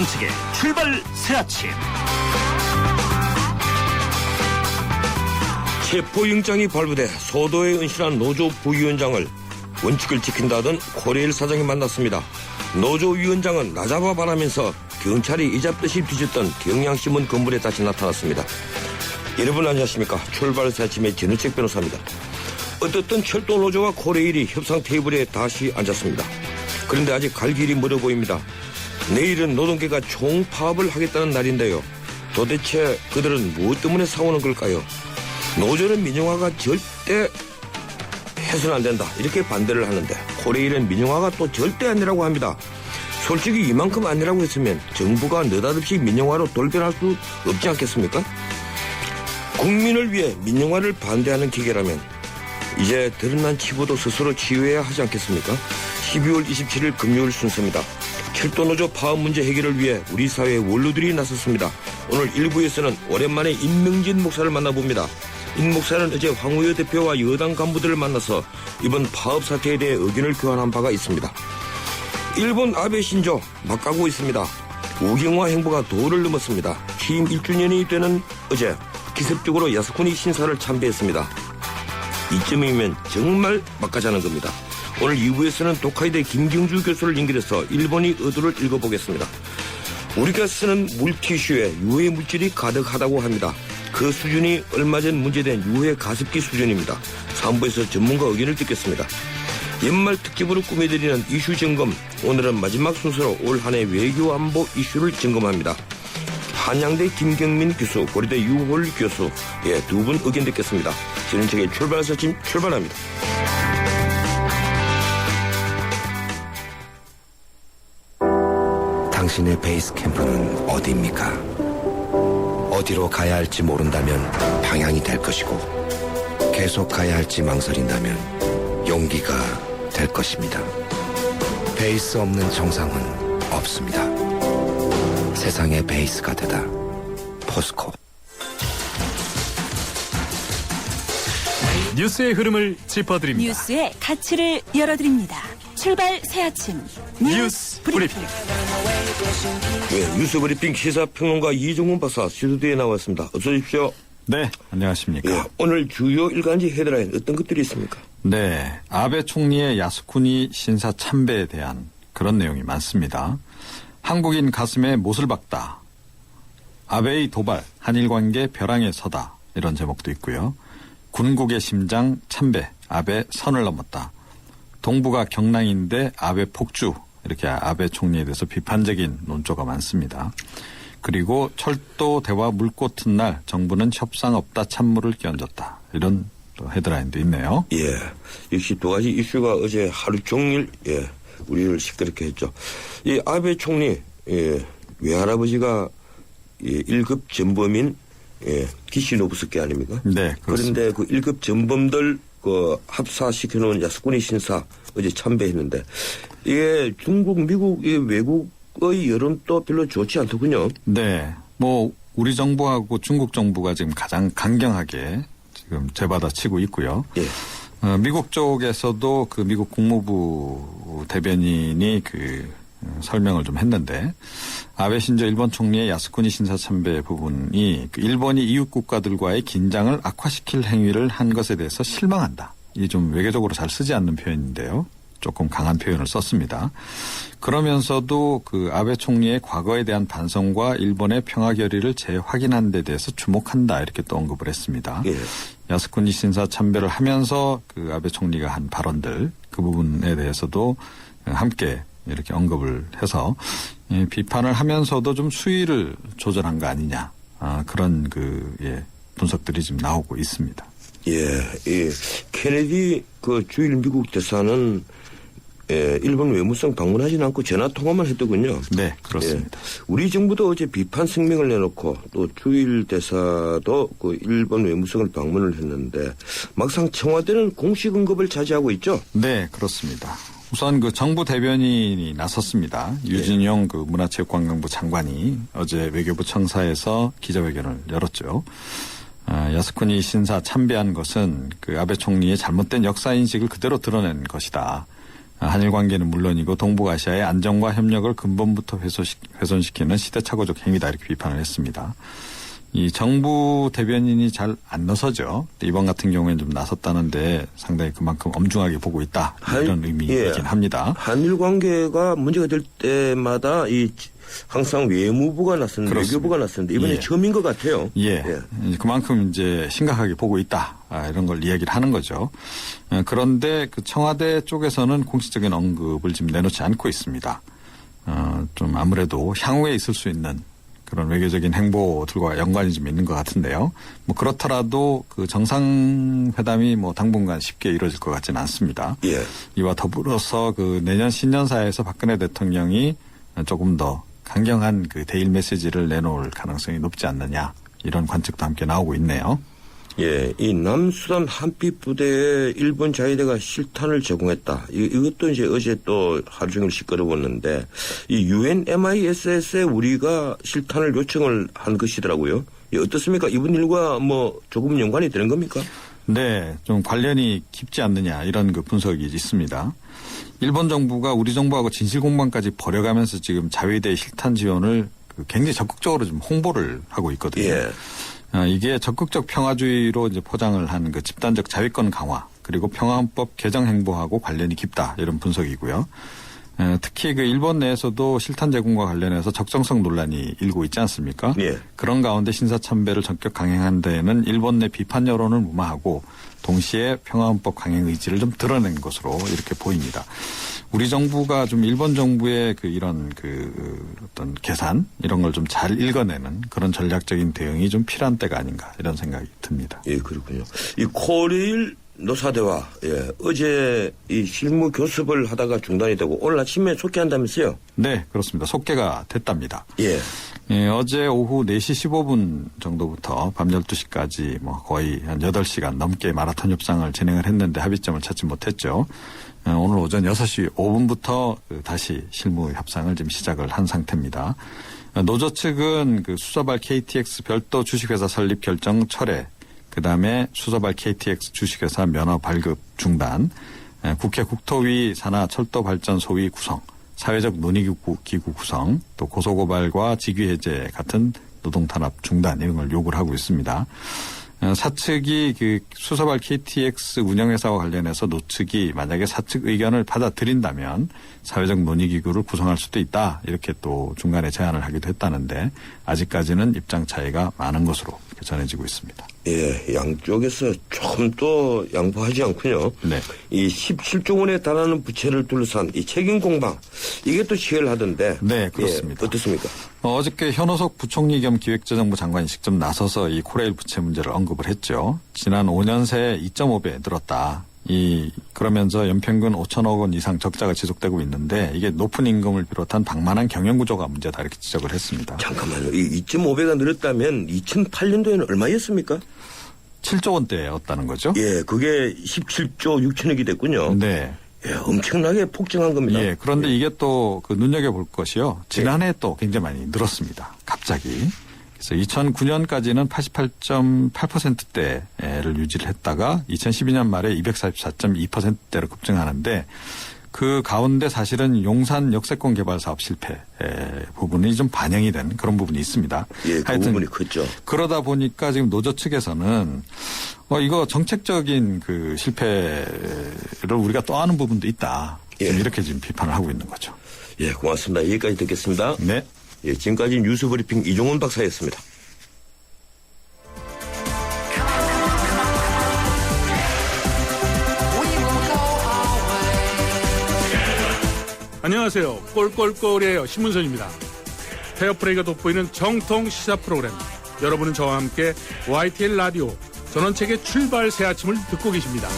전원책의 출발 새아침. 체포영장이 발부돼 소도에 은신한 노조 부위원장을 원칙을 지킨다던 코레일 사장이 만났습니다. 노조 위원장은 나잡아 바라면서 경찰이 이잡듯이 뒤졌던 경향신문 건물에 다시 나타났습니다. 여러분 안녕하십니까. 출발 새아침의 전우책 변호사입니다. 어떻든 철도 노조와 코레일이 협상 테이블에 다시 앉았습니다. 그런데 아직 갈 길이 멀어 보입니다. 내일은 노동계가 총파업을 하겠다는 날인데요. 도대체 그들은 무엇 때문에 싸우는 걸까요? 노조는 민영화가 절대 해서는 안 된다 이렇게 반대를 하는데 코레일은 민영화가 또 절대 아니라고 합니다. 솔직히 이만큼 아니라고 했으면 정부가 느닷없이 민영화로 돌변할 수 없지 않겠습니까? 국민을 위해 민영화를 반대하는 기계라면 이제 드러난 치부도 스스로 치유해야 하지 않겠습니까? 12월 27일 금요일 순서입니다. 철도노조 파업 문제 해결을 위해 우리 사회의 원로들이 나섰습니다. 오늘 1부에서는 오랜만에 임명진 목사를 만나봅니다. 임 목사는 어제 황우여 대표와 여당 간부들을 만나서 이번 파업 사태에 대해 의견을 교환한 바가 있습니다. 일본 아베 신조 막 가고 있습니다. 우경화 행보가 도를 넘었습니다. 취임 1주년이 되는 어제 기습적으로 야스쿠니 신사를 참배했습니다. 이쯤이면 정말 막 가자는 겁니다. 오늘 2부에서는 도카이대 김경주 교수를 연결해서 일본의 의도를 읽어보겠습니다. 우리가 쓰는 물티슈에 유해 물질이 가득하다고 합니다. 그 수준이 얼마 전 문제된 유해 가습기 수준입니다. 3부에서 전문가 의견을 듣겠습니다. 연말 특집으로 꾸며드리는 이슈 점검. 오늘은 마지막 순서로 올 한 해 외교 안보 이슈를 점검합니다. 한양대 김경민 교수, 고려대 유홀 교수, 두 분 의견 듣겠습니다. 전인책의 출발 새아침 출발합니다. 당신의 베이스 캠프는 어디입니까? 어디로 가야 할지 모른다면 방향이 될 것이고 계속 가야 할지 망설인다면 용기가 될 것입니다. 베이스 없는 정상은 없습니다. 세상의 베이스가 되다. 포스코. 뉴스의 흐름을 짚어드립니다. 뉴스의 가치를 열어드립니다. 출발 새아침 뉴스 브리핑. 뉴스 브리핑 시사평론가 이종훈 박사 스튜디오에 나왔습니다. 어서 오십시오. 네, 안녕하십니까. 오늘 주요 일간지 헤드라인 어떤 것들이 있습니까? 네, 아베 총리의 야스쿠니 신사 참배에 대한 그런 내용이 많습니다. 한국인 가슴에 못을 박다. 아베의 도발, 한일 관계 벼랑에 서다. 이런 제목도 있고요. 군국의 심장 참배, 아베 선을 넘었다. 동북아 경랑인데 아베 폭주. 이렇게 아베 총리에 대해서 비판적인 논조가 많습니다. 그리고 철도 대화 물꼬튼 날 정부는 협상 없다 찬물을 끼얹었다. 이런 또 헤드라인도 있네요. 예, 역시 두 가지 이슈가 어제 하루 종일 우리를 시끄럽게 했죠. 이 아베 총리 외할아버지가 1급 전범인 기시노부스케 아닙니까? 네, 그렇습니다. 그런데 그 1급 전범들 합사시켜놓은 야스쿠니 신사 어제 참배했는데 이게 중국, 미국의 외국의 여론도 별로 좋지 않더군요. 네, 우리 정부하고 중국 정부가 지금 가장 강경하게 지금 재받아치고 있고요. 예. 미국 쪽에서도 그 미국 국무부 대변인이 설명을 좀 했는데 아베 신조 일본 총리의 야스쿠니 신사 참배 부분이 일본이 이웃 국가들과의 긴장을 악화시킬 행위를 한 것에 대해서 실망한다. 이 좀 외교적으로 잘 쓰지 않는 표현인데요. 조금 강한 표현을 썼습니다. 그러면서도 아베 총리의 과거에 대한 반성과 일본의 평화 결의를 재확인한 데 대해서 주목한다. 이렇게 또 언급을 했습니다. 예. 야스쿠니 신사 참배를 하면서 아베 총리가 한 발언들 그 부분에 대해서도 함께 이렇게 언급을 해서 비판을 하면서도 좀 수위를 조절한 거 아니냐. 그런 분석들이 지금 나오고 있습니다. 예. 케네디 주일 미국 대사는 일본 외무성 방문하지는 않고 전화 통화만 했더군요. 네, 그렇습니다. 우리 정부도 어제 비판声明을 내놓고 또 주일 대사도 일본 외무성을 방문을 했는데 막상 청와대는 공식 언급을 자제하고 있죠? 네, 그렇습니다. 우선 정부 대변인이 나섰습니다. 유진용 문화체육관광부 장관이 어제 외교부 청사에서 기자회견을 열었죠. 야스쿠니 신사 참배한 것은 아베 총리의 잘못된 역사인식을 그대로 드러낸 것이다. 한일 관계는 물론이고 동북아시아의 안정과 협력을 근본부터 훼손시키는 시대착오적 행위다 이렇게 비판을 했습니다. 이 정부 대변인이 잘 안 나서죠. 이번 같은 경우에는 좀 나섰다는데 상당히 그만큼 엄중하게 보고 있다 이런 의미이긴 합니다. 한일 관계가 문제가 될 때마다 항상 외무부가 나섰는데 외교부가 나섰는데 이번에 처음인 것 같아요. 그만큼 이제 심각하게 보고 있다 이런 걸 이야기를 하는 거죠. 그런데 그 청와대 쪽에서는 공식적인 언급을 지금 내놓지 않고 있습니다. 좀 아무래도 향후에 있을 수 있는 그런 외교적인 행보들과 연관이 좀 있는 것 같은데요. 뭐 그렇더라도 그 정상회담이 뭐 당분간 쉽게 이루어질 것 같지는 않습니다. 이와 더불어서 그 내년 신년사에서 박근혜 대통령이 조금 더 강경한 그 대일 메시지를 내놓을 가능성이 높지 않느냐 이런 관측도 함께 나오고 있네요. 이 남수단 한빛부대에 일본 자위대가 실탄을 제공했다. 이것도 이제 어제 또 하루 종일 시끄러웠는데 이 UNMISS에 우리가 실탄을 요청을 한 것이더라고요. 어떻습니까? 이번 일과 뭐 조금 연관이 되는 겁니까? 네, 좀 관련이 깊지 않느냐 이런 그 분석이 있습니다. 일본 정부가 우리 정부하고 진실공방까지 벌여가면서 지금 자위대 실탄 지원을 굉장히 적극적으로 좀 홍보를 하고 있거든요. 이게 적극적 평화주의로 이제 포장을 한 그 집단적 자위권 강화 그리고 평화헌법 개정 행보하고 관련이 깊다 이런 분석이고요. 특히 그 일본 내에서도 실탄 제공과 관련해서 적정성 논란이 일고 있지 않습니까? 그런 가운데 신사참배를 전격 강행한 데에는 일본 내 비판 여론을 무마하고 동시에 평화헌법 강행 의지를 좀 드러낸 것으로 이렇게 보입니다. 우리 정부가 좀 일본 정부의 그 이런 그 어떤 계산 이런 걸 좀 잘 읽어내는 그런 전략적인 대응이 좀 필요한 때가 아닌가 이런 생각이 듭니다. 그렇군요. 이 코레일 노사대와 어제 이 실무 교습을 하다가 중단이 되고 오늘 아침에 속개한다면서요? 네, 그렇습니다. 속개가 됐답니다. 어제 오후 4시 15분 정도부터 밤 12시까지 뭐 거의 한 8시간 넘게 마라톤 협상을 진행을 했는데 합의점을 찾지 못했죠. 오늘 오전 6시 5분부터 다시 실무 협상을 지금 시작을 한 상태입니다. 노조 측은 그 수서발 KTX 별도 주식회사 설립 결정 철회, 그다음에 수서발 KTX 주식회사 면허 발급 중단, 국회 국토위 산하 철도발전소위 구성, 사회적 논의기구 구성, 또 고소고발과 직위해제 같은 노동탄압 중단 이런 걸 요구를 하고 있습니다. 사측이 그 수서발 KTX 운영회사와 관련해서 노측이 만약에 사측 의견을 받아들인다면 사회적 논의기구를 구성할 수도 있다. 이렇게 또 중간에 제안을 하기도 했다는데 아직까지는 입장 차이가 많은 것으로 전해지고 있습니다. 양쪽에서 조금 또 양보하지 않군요. 이 17조 원에 달하는 부채를 둘러싼 이 책임 공방 이게 또 시열하던데. 네, 그렇습니다. 어떻습니까? 어저께 현호석 부총리 겸 기획재정부 장관이 직접 나서서 이 코레일 부채 문제를 언급을 했죠. 지난 5년 새에 2.5배 늘었다. 그러면서 연평균 5천억 원 이상 적자가 지속되고 있는데 이게 높은 임금을 비롯한 방만한 경영구조가 문제다 이렇게 지적을 했습니다. 잠깐만요. 이 2.5배가 늘었다면 2008년도에는 얼마였습니까? 7조 원대였다는 거죠. 그게 17조 6천억이 됐군요. 네. 엄청나게 폭증한 겁니다. 그런데 이게 또 그 눈여겨볼 것이요. 지난해 또 굉장히 많이 늘었습니다. 갑자기. 그래서 2009년까지는 88.8%대를 유지를 했다가 2012년 말에 244.2%대로 급증하는데 그 가운데 사실은 용산 역세권 개발 사업 실패 부분이 좀 반영이 된 그런 부분이 있습니다. 그 부분이 컸죠. 그러다 보니까 지금 노조 측에서는 이거 정책적인 그 실패를 우리가 또 아는 부분도 있다. 지금 이렇게 지금 비판을 하고 있는 거죠. 고맙습니다. 여기까지 듣겠습니다. 네. 지금까지 뉴스브리핑 이종훈 박사였습니다. 안녕하세요. 꼴꼴꼴이에요. 신문선입니다. 페어플레이가 돋보이는 정통 시사 프로그램. 여러분은 저와 함께 YTN 라디오 전원책의 출발 새 아침을 듣고 계십니다.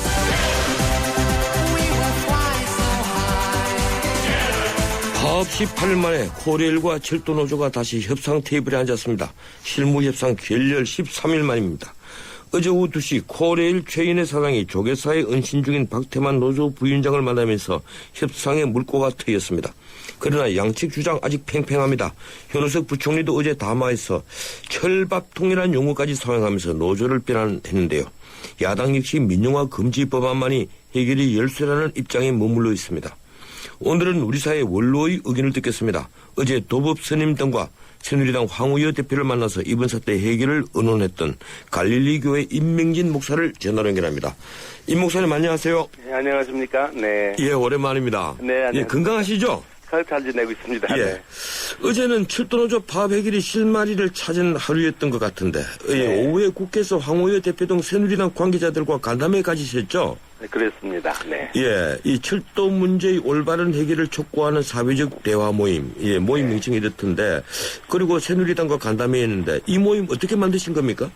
파업 18일 만에 코레일과 철도노조가 다시 협상 테이블에 앉았습니다. 실무협상 결렬 13일 만입니다. 어제 오후 2시 코레일 최인혜 사장이 조계사에 은신 중인 박태만 노조 부위원장을 만나면서 협상의 물꼬가 트였습니다. 그러나 양측 주장 아직 팽팽합니다. 현우석 부총리도 어제 담화에서 철밥통이라는 용어까지 사용하면서 노조를 비난했는데요. 야당 역시 민영화 금지 법안만이 해결이 열쇠라는 입장에 머물러 있습니다. 오늘은 우리 사회 원로의 의견을 듣겠습니다. 어제 도법 스님 등과 새누리당 황우여 대표를 만나서 이번 사태 해결을 의논했던 갈릴리 교회 임명진 목사를 전화로 연결합니다. 임 목사님 안녕하세요. 네, 안녕하십니까? 네. 예, 오랜만입니다. 네, 안녕하세요. 예, 건강하시죠? 잘 지내고 있습니다. 예. 네. 어제는 철도노조 파업 해결이 실마리를 찾은 하루였던 것 같은데 예, 네. 오후에 국회에서 황우여 대표 등 새누리당 관계자들과 간담회 가지셨죠? 네, 그렇습니다. 네. 예, 이 철도 문제의 올바른 해결을 촉구하는 사회적 대화 모임, 예, 모임 명칭이 이렇던데, 그리고 새누리당과 간담회했는데 이 모임 어떻게 만드신 겁니까?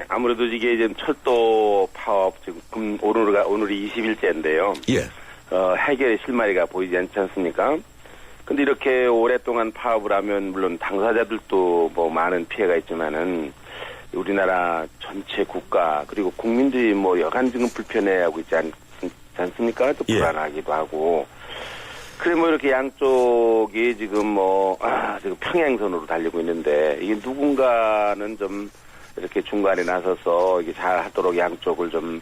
아무래도 이게 이제 철도 파업 지금 오늘이 20일째인데요. 예, 해결의 실마리가 보이지 않지 않습니까? 근데 이렇게 오랫동안 파업을 하면 물론 당사자들도 뭐 많은 피해가 있지만은 우리나라 전체 국가 그리고 국민들이 뭐 여간 지금 불편해하고 있지 않습니까? 또 예. 불안하기도 하고. 그래 뭐 이렇게 양쪽이 지금 지금 평행선으로 달리고 있는데 이게 누군가는 좀 이렇게 중간에 나서서 이게 잘 하도록 양쪽을 좀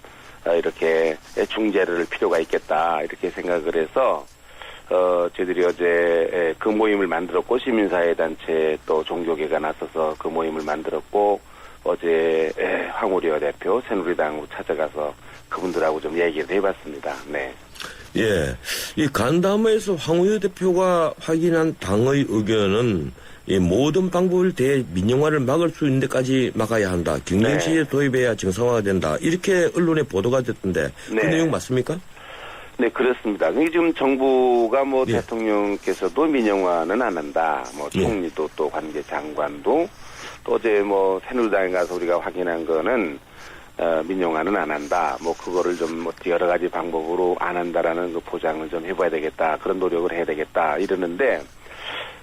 이렇게 중재를 할 필요가 있겠다 이렇게 생각을 해서 저희들이 어제 그 모임을 만들었고 시민사회단체 또 종교계가 나서서 그 모임을 만들었고 어제 황우여 대표 새누리당으로 찾아가서 그분들하고 좀 얘기를 해봤습니다. 네. 예. 이 간담회에서 황우여 대표가 확인한 당의 의견은 이 모든 방법을 대해 민영화를 막을 수 있는 데까지 막아야 한다. 경쟁체제 도입해야 정상화가 된다. 이렇게 언론에 보도가 됐던데 그 네. 내용 맞습니까? 네, 그렇습니다. 이게 지금 정부가 뭐 예. 대통령께서도 민영화는 안 한다. 뭐 총리도 또 관계 장관도 또 어제 뭐 새누리당에 가서 우리가 확인한 거는 민영화는 안 한다. 뭐 그거를 좀 뭐 여러 가지 방법으로 안 한다라는 그 보장을 좀 해봐야 되겠다. 그런 노력을 해야 되겠다. 이러는데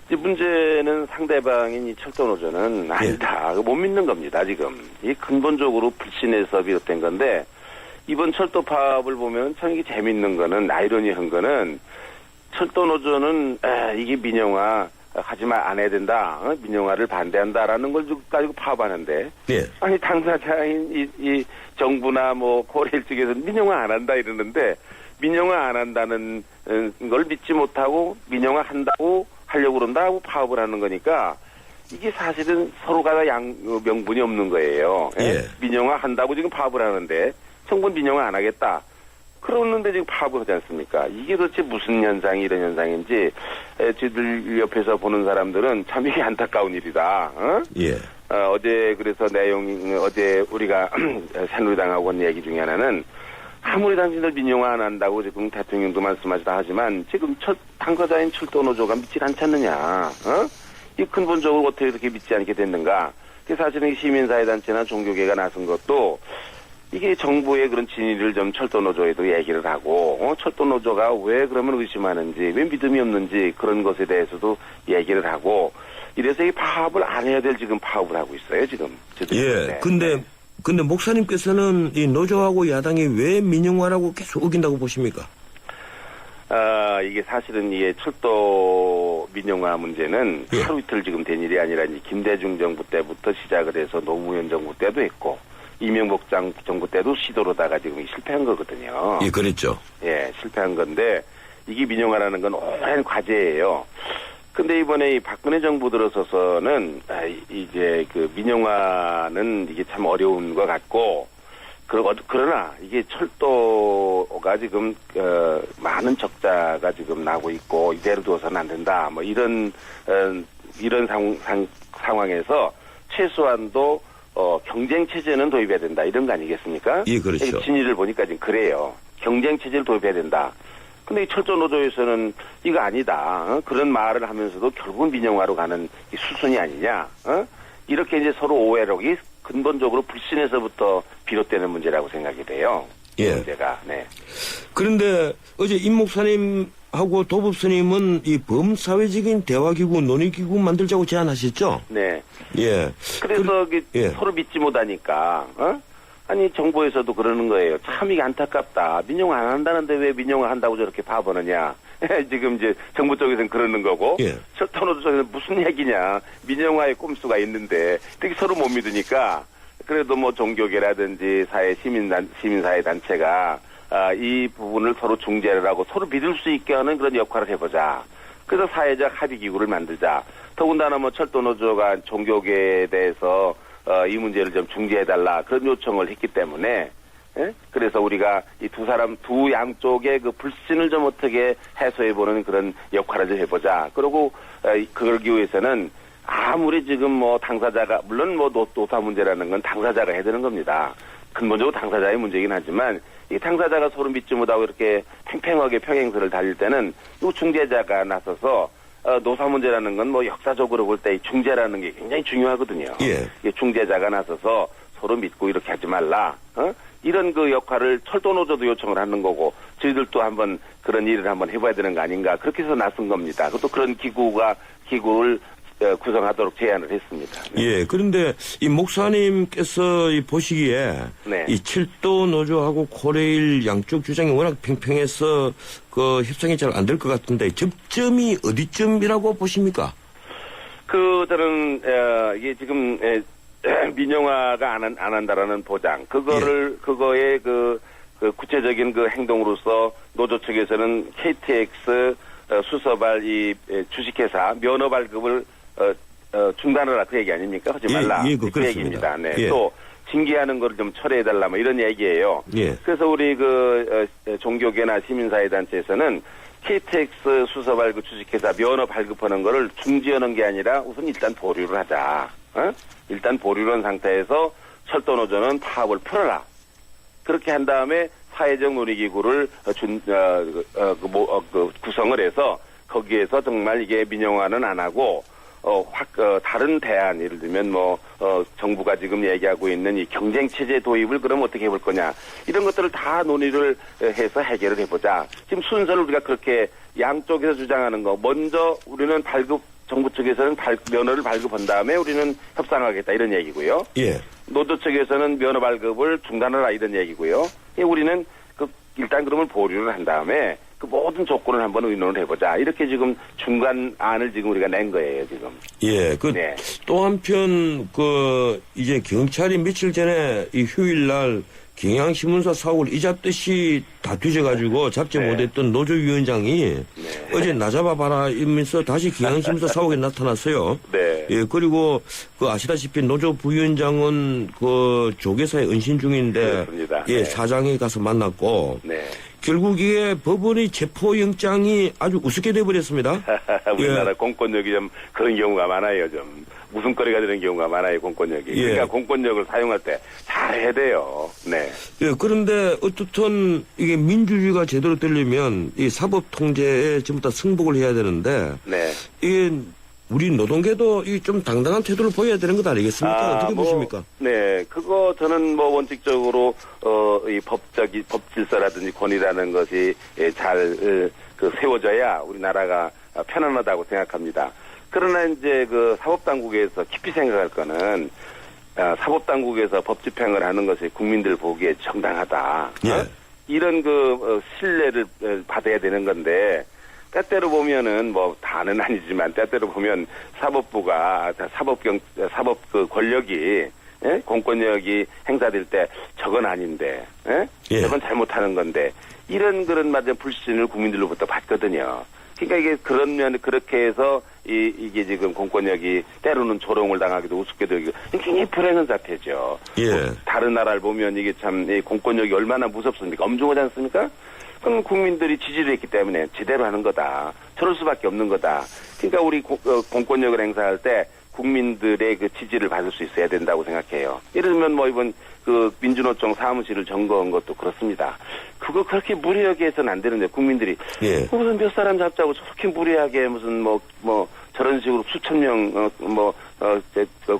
이제 문제는 상대방인 이 철도노조는 아니다. 못 믿는 겁니다. 지금 이 근본적으로 불신에서 비롯된 건데 이번 철도 파업을 보면 참 이게 재밌는 거는 아이러니한 거는 철도노조는 이게 민영화 하지만 안 해야 된다. 민영화를 반대한다라는 걸 가지고 파업하는데 예. 아니 당사자인 이 정부나 뭐 코레일 측에서 민영화 안 한다 이러는데 민영화 안 한다는 걸 믿지 못하고 민영화 한다고 하려고 그런다고 파업을 하는 거니까 이게 사실은 서로가 다 명분이 없는 거예요. 예. 민영화 한다고 지금 파업을 하는데 정부는 민영화 안 하겠다. 그러는데 지금 파업을 하지 않습니까? 이게 도대체 무슨 현상이 이런 현상인지 저희들 옆에서 보는 사람들은 참 이게 안타까운 일이다. 예. 어제 그래서 내용이 어제 우리가 새누리당하고 한 얘기 중에 하나는 아무리 당신들 민영화 안 한다고 지금 대통령도 말씀하시다 하지만 지금 당사자인 철도노조가 믿질 않지 않느냐. 이 근본적으로 어떻게 이렇게 믿지 않게 됐는가. 사실은 시민사회단체나 종교계가 나선 것도 이게 정부의 그런 진위를 좀 철도노조에도 얘기를 하고 철도노조가 왜 그러면 의심하는지 왜 믿음이 없는지 그런 것에 대해서도 얘기를 하고 이래서 이 파업을 안 해야 될 지금 파업을 하고 있어요 지금. 예. 근데 목사님께서는 이 노조하고 야당이 왜 민영화라고 계속 우긴다고 보십니까? 이게 사실은 이게 철도 민영화 문제는 예. 하루 이틀 지금 된 일이 아니라 이제 김대중 정부 때부터 시작을 해서 노무현 정부 때도 했고 이명박 정부 때도 시도로다가 지금 실패한 거거든요. 예, 그랬죠. 예, 실패한 건데 이게 민영화라는 건 오랜 과제예요. 근데 이번에 이 박근혜 정부 들어서서는 이제 그 민영화는 이게 참 어려운 것 같고 그러나 이게 철도가 지금 많은 적자가 지금 나고 있고 이대로 둬서는 안 된다. 뭐 이런 상황에서 최소한도 경쟁 체제는 도입해야 된다. 이런 거 아니겠습니까? 예, 그렇죠. 진위를 보니까 지금 그래요. 경쟁 체제를 도입해야 된다. 근데 이 철도노조에서는 이거 아니다. 그런 말을 하면서도 결국은 민영화로 가는 이 수순이 아니냐. 이렇게 이제 서로 오해력이 근본적으로 불신에서부터 비롯되는 문제라고 생각이 돼요. 이 예. 문제가. 네. 그런데 어제 임 목사님하고 도법 스님은 이 범사회적인 대화기구, 논의기구 만들자고 제안하셨죠? 네. 예. 그래서 예. 서로 믿지 못하니까, 아니, 정부에서도 그러는 거예요. 참 이게 안타깝다. 민영화 안 한다는데 왜 민영화 한다고 저렇게 바보느냐. 지금 이제 정부 쪽에서는 그러는 거고, 예. 철도노조 쪽에서는 무슨 얘기냐. 민영화의 꼼수가 있는데, 되게 서로 못 믿으니까, 그래도 뭐 종교계라든지 시민사회 단체가 이 부분을 서로 중재를 하고 서로 믿을 수 있게 하는 그런 역할을 해보자. 그래서 사회적 합의기구를 만들자. 더군다나 뭐 철도노조가 종교계에 대해서 이 문제를 좀 중재해달라 그런 요청을 했기 때문에 예? 그래서 우리가 이 두 양쪽의 그 불신을 좀 어떻게 해소해보는 그런 역할을 좀 해보자. 그리고 그러기 위해서는 아무리 지금 뭐 당사자가 물론 뭐 노사 문제라는 건 당사자가 해야 되는 겁니다. 근본적으로 당사자의 문제이긴 하지만 이 당사자가 서로 믿지 못하고 이렇게 팽팽하게 평행선을 달릴 때는 이 중재자가 나서서 노사 문제라는 건 뭐 역사적으로 볼 때 중재라는 게 굉장히 중요하거든요. 예. 이 중재자가 나서서 서로 믿고 이렇게 하지 말라. 이런 그 역할을 철도노조도 요청을 하는 거고 저희들도 한번 그런 일을 한번 해봐야 되는 거 아닌가 그렇게 해서 나선 겁니다. 그것도 그런 기구를 구성하도록 제안을 했습니다. 네. 예, 그런데 이 목사님께서 보시기에 네. 이 철도 노조하고 코레일 양쪽 주장이 워낙 팽팽해서 그 협상이 잘 안 될 것 같은데 접점이 어디쯤이라고 보십니까? 저는 이게 지금 민영화가 안 한다라는 보장 그거의 그 구체적인 그 행동으로서 노조 측에서는 KTX 수서발 이 주식회사 면허 발급을 중단하라 그 얘기 아닙니까? 하지 말라. 예, 그 그렇습니다. 얘기입니다. 네. 예. 또 징계하는 거를 좀 철회해달라 뭐 이런 얘기예요. 예. 그래서 우리 종교계나 시민사회단체에서는 KTX 수서발 그 주식회사 면허 발급하는 거를 중지하는 게 아니라 우선 일단 보류를 하자. 일단 보류한 상태에서 철도노조는 파업을 풀어라. 그렇게 한 다음에 사회적 논의기구를 구성을 해서 거기에서 정말 이게 민영화는 안 하고 다른 대안 예를 들면 정부가 지금 얘기하고 있는 이 경쟁체제 도입을 그럼 어떻게 해볼 거냐 이런 것들을 다 논의를 해서 해결을 해보자. 지금 순서를 우리가 그렇게 양쪽에서 주장하는 거 먼저 우리는 정부 측에서는 면허를 발급한 다음에 우리는 협상하겠다 이런 얘기고요. 예. 노조 측에서는 면허 발급을 중단하라 이런 얘기고요. 우리는 일단 그러면 보류를 한 다음에 그 모든 조건을 한번 의논을 해보자. 이렇게 지금 중간안을 지금 우리가 낸 거예요, 지금. 예, 네. 또 한편, 이제 경찰이 며칠 전에 이 휴일날 경향신문사 사옥을 이잡듯이 다 뒤져가지고 잡지 네. 못했던 노조위원장이 어제 나잡아봐라 이러면서 다시 경향신문사 사옥에 나타났어요. 네. 예, 그리고 아시다시피 노조 부위원장은 조계사에 은신 중인데 그렇습니다. 예, 네. 사장에 가서 만났고 네. 결국 이게 법원의 체포영장이 아주 우습게 돼버렸습니다. 우리나라 예. 공권력이 좀 그런 경우가 많아요, 좀. 웃음거리가 되는 경우가 많아요, 공권력이. 예. 그러니까 공권력을 사용할 때 잘해야 돼요. 네. 예, 그런데 어떻든 이게 민주주의가 제대로 되려면 이 사법 통제에 전부 다 승복을 해야 되는데 네. 이게 우리 노동계도 이 좀 당당한 태도를 보여야 되는 것 아니겠습니까? 어떻게 보십니까? 네, 그거 저는 원칙적으로 이 법 질서라든지 권위라는 것이 잘 세워져야 우리나라가 편안하다고 생각합니다. 그러나 이제 사법당국에서 깊이 생각할 거는 사법당국에서 법 집행을 하는 것이 국민들 보기에 정당하다. 예. 이런 신뢰를 받아야 되는 건데 때때로 보면은 다는 아니지만 때때로 보면 사법부가 사법 권력이 공권력이 행사될 때 저건 아닌데 예. 저건 잘못하는 건데 이런 그런 맞은 불신을 국민들로부터 받거든요. 그러니까 이게 그렇게 해서 이게 지금 공권력이 때로는 조롱을 당하기도 우습게 되고 굉장히 불행한 사태죠. 예. 다른 나라를 보면 이게 참 공권력이 얼마나 무섭습니까? 엄중하지 않습니까? 그럼 국민들이 지지를 했기 때문에 제대로 하는 거다. 저럴 수밖에 없는 거다. 그러니까 우리 공권력을 행사할 때 국민들의 지지를 받을 수 있어야 된다고 생각해요. 예를 들면 이번 민주노총 사무실을 점거한 것도 그렇습니다. 그거 그렇게 무리하게 해서는 안 되는데 국민들이 예. 무슨 몇 사람 잡자고 저렇게 무리하게 무슨 저런 식으로 수천 명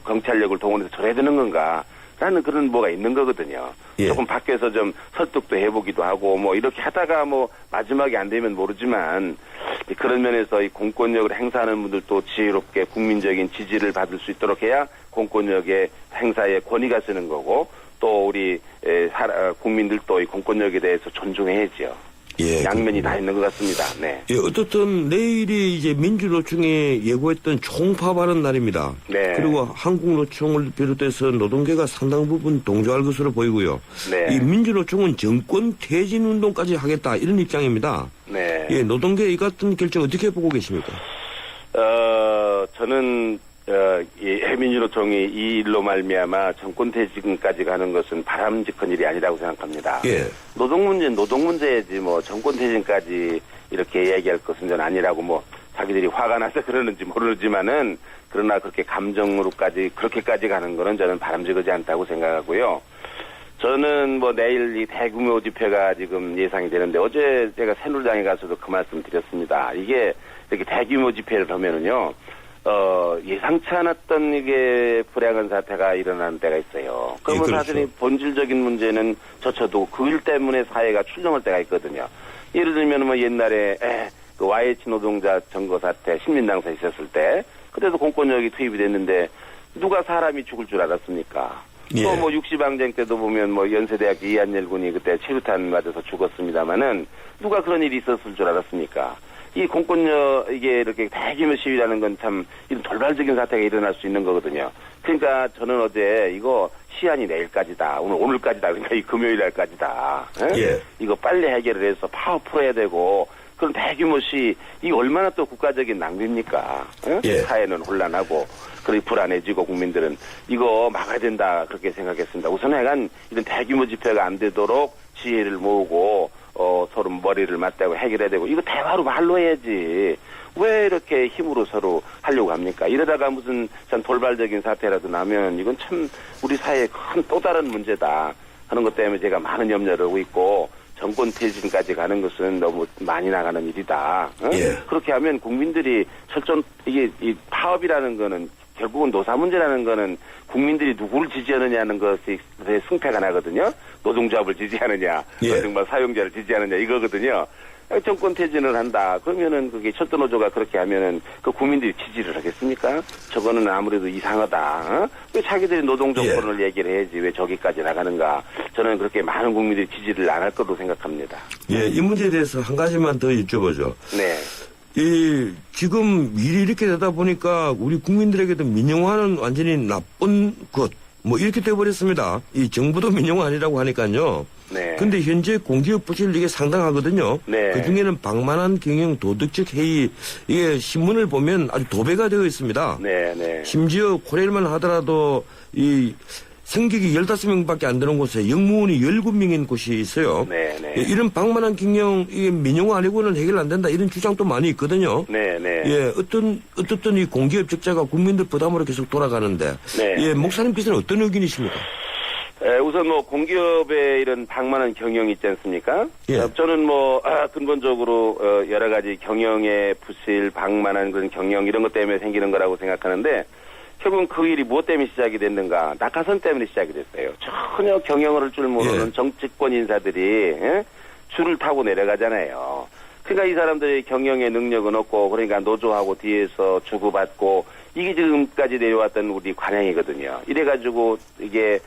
경찰력을 동원해서 저래야 되는 건가? 라는 그런 뭐가 있는 거거든요. 예. 조금 밖에서 좀 설득도 해보기도 하고 이렇게 하다가 마지막에 안 되면 모르지만 그런 면에서 이 공권력을 행사하는 분들도 지혜롭게 국민적인 지지를 받을 수 있도록 해야 공권력의 행사에 권위가 쓰는 거고 또 우리 국민들도 이 공권력에 대해서 존중해야죠. 예, 양면이 다 있는 것 같습니다. 네. 예, 어떻든 내일이 이제 민주노총이 예고했던 총파업하는 날입니다. 네. 그리고 한국노총을 비롯해서 노동계가 상당 부분 동조할 것으로 보이고요. 네. 이 민주노총은 정권 퇴진 운동까지 하겠다 이런 입장입니다. 네. 예, 노동계 이 같은 결정 어떻게 보고 계십니까? 저는 이 민주노총이 이 일로 말미암아 정권 퇴진까지 가는 것은 바람직한 일이 아니라고 생각합니다. 예. 노동 문제는 노동 문제지 뭐 정권 퇴진까지 이렇게 얘기할 것은 전 아니라고 뭐 자기들이 화가 나서 그러는지 모르지만은 그러나 그렇게 감정으로까지 그렇게까지 가는 거는 저는 바람직하지 않다고 생각하고요. 저는 뭐 내일 이 대규모 집회가 지금 예상이 되는데 어제 제가 새누리당에 가서도 그 말씀 드렸습니다. 이게 이렇게 대규모 집회를 하면은요. 예상치 않았던 이게 불행한 사태가 일어나는 때가 있어요. 그러면 그렇죠. 사실 본질적인 문제는 저쳐도 그 일 때문에 사회가 출렁할 때가 있거든요. 예를 들면 뭐 옛날에 그 YH 노동자 점거 사태, 신민당사 있었을 때 그때도 공권력이 투입이 됐는데 누가 사람이 죽을 줄 알았습니까? 예. 또 뭐 육시방쟁 때도 보면 뭐 연세대학교 이한열 군이 그때 체류탄 맞아서 죽었습니다마는 누가 그런 일이 있었을 줄 알았습니까? 이 공권력, 이게 이렇게 대규모 시위라는 건 참, 이런 돌발적인 사태가 일어날 수 있는 거거든요. 그러니까 저는 어제 이거 시한이 내일까지다. 오늘까지다. 그러니까 이 금요일 날까지다. 예. 이거 빨리 해결을 해서 파업 풀어야 되고, 그런 대규모 시위, 이게 얼마나 또 국가적인 낭비입니까? 예. 사회는 혼란하고, 그리고 불안해지고 국민들은 이거 막아야 된다. 그렇게 생각했습니다. 우선 약간 이런 대규모 집회가 안 되도록 지혜를 모으고, 서로 머리를 맞대고 해결해야 되고, 이거 대화로 말로 해야지. 왜 이렇게 힘으로 서로 하려고 합니까? 이러다가 무슨 참 돌발적인 사태라도 나면 이건 참 우리 사회에 큰 또 다른 문제다 하는 것 때문에 제가 많은 염려를 하고 있고, 정권 퇴진까지 가는 것은 너무 많이 나가는 일이다. 예. 그렇게 하면 국민들이 이게 이 파업이라는 거는 결국은 노사 문제라는 거는 국민들이 누구를 지지하느냐는 것에 승패가 나거든요. 노동조합을 지지하느냐, 예. 정말 사용자를 지지하느냐 이거거든요. 정권 퇴진을 한다. 그러면은 그게 철도노조가 그렇게 하면은 그 국민들이 지지를 하겠습니까? 저거는 아무래도 이상하다. 왜 자기들이 노동정권을 얘기를 해야지 왜 저기까지 나가는가? 저는 그렇게 많은 국민들이 지지를 안 할 거로 생각합니다. 예, 이 문제에 대해서 한 가지만 더 여쭤보죠. 네. 지금 일이 이렇게 되다 보니까 우리 국민들에게도 민영화는 완전히 나쁜 것, 뭐 이렇게 돼버렸습니다. 이 정부도 민영화 아니라고 하니까요. 네. 근데 현재 공기업 부실 이게 상당하거든요. 네. 그 중에는 방만한 경영 도덕적 해이, 이게 신문을 보면 아주 도배가 되어 있습니다. 네, 네. 심지어 코레일만 하더라도 이 승객이 15명밖에 안 되는 곳에 영무원이 17명인 곳이 있어요. 네, 네. 예, 이런 방만한 경영, 이게 민영화 아니고는 해결 안 된다 이런 주장도 많이 있거든요. 네, 네. 예, 어떻든 이 공기업 적자가 국민들 부담으로 계속 돌아가는데, 네. 예, 목사님께서는 어떤 의견이십니까? 우선 뭐 공기업의 이런 방만한 경영이 있지 않습니까? 예. 저는 뭐 근본적으로 여러 가지 경영의 부실, 방만한 그런 경영 이런 것 때문에 생기는 거라고 생각하는데 결국은 그 일이 무엇 때문에 시작이 됐는가? 낙하산 때문에 시작이 됐어요. 전혀 경영을 할 줄 모르는 예. 정치권 인사들이 줄을 타고 내려가잖아요. 그러니까 이 사람들이 경영의 능력은 없고 그러니까 노조하고 뒤에서 주고받고 이게 지금까지 내려왔던 우리 관행이거든요. 이래가지고 이게